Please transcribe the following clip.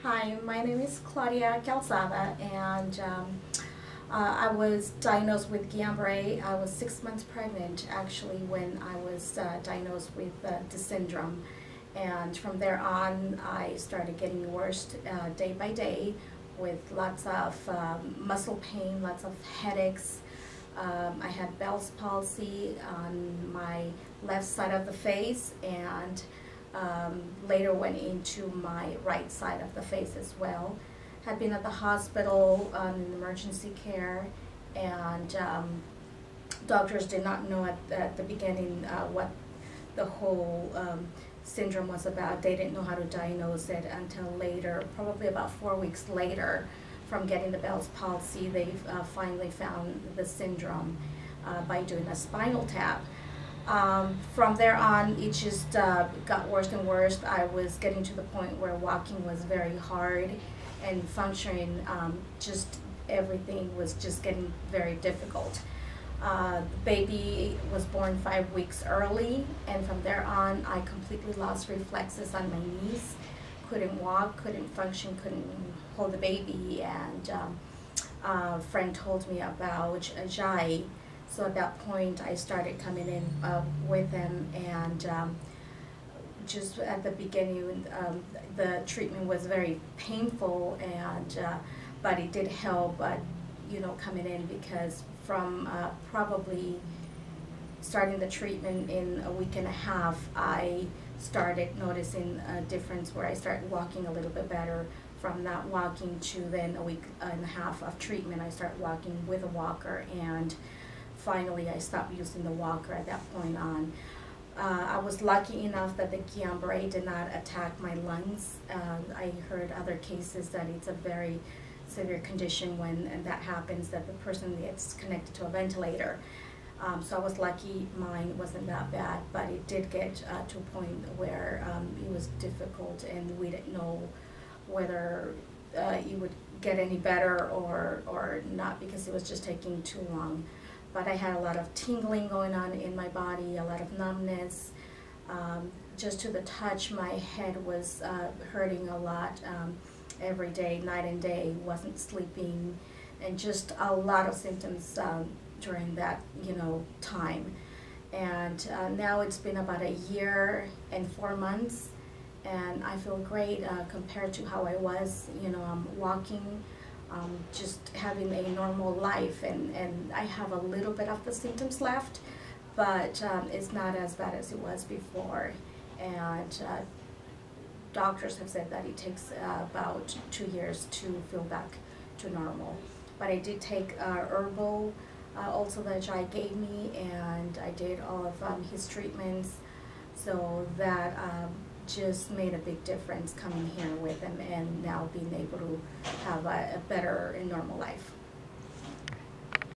Hi, my name is Claudia Calzada, and I was diagnosed with Guillan Barre. I was 6 months pregnant, actually, when I was diagnosed with the syndrome. And from there on, I started getting worse day by day, with lots of muscle pain, lots of headaches. I had Bell's palsy on my left side of the face, and later went into my right side of the face as well. Had been at the hospital in emergency care, and doctors did not know at the beginning what the whole syndrome was about. They didn't know how to diagnose it until later, probably about 4 weeks later. From getting the Bell's palsy, they finally found the syndrome by doing a spinal tap. From there on, it just got worse and worse. I was getting to the point where walking was very hard, and functioning, just everything was just getting very difficult. The baby was born 5 weeks early, and from there on, I completely lost reflexes on my knees. Couldn't walk, couldn't function, couldn't hold the baby, and a friend told me about Jai. So at that point, I started coming in with him, and just at the beginning, the treatment was very painful, and but it did help. But coming in, because from probably starting the treatment in a week and a half, I started noticing a difference where I started walking a little bit better. From not walking to then a week and a half of treatment, I started walking with a walker, and finally I stopped using the walker at that point on. I was lucky enough that the Guillan Barre did not attack my lungs. I heard other cases that it's a very severe condition when that happens, that the person gets connected to a ventilator. So I was lucky mine wasn't that bad, but it did get to a point where it was difficult, and we didn't know whether it would get any better or not, because it was just taking too long. But I had a lot of tingling going on in my body, a lot of numbness. Just to the touch, my head was hurting a lot every day, night and day, wasn't sleeping, and just a lot of symptoms during that time. And now it's been about a year and 4 months, and I feel great compared to how I was. I'm walking, just having a normal life, and I have a little bit of the symptoms left, but it's not as bad as it was before. And doctors have said that it takes about 2 years to feel back to normal. But I did take herbal, also that Jai gave me, and I did all of his treatments, so that just made a big difference coming here with him, and now being able to have a better and normal life.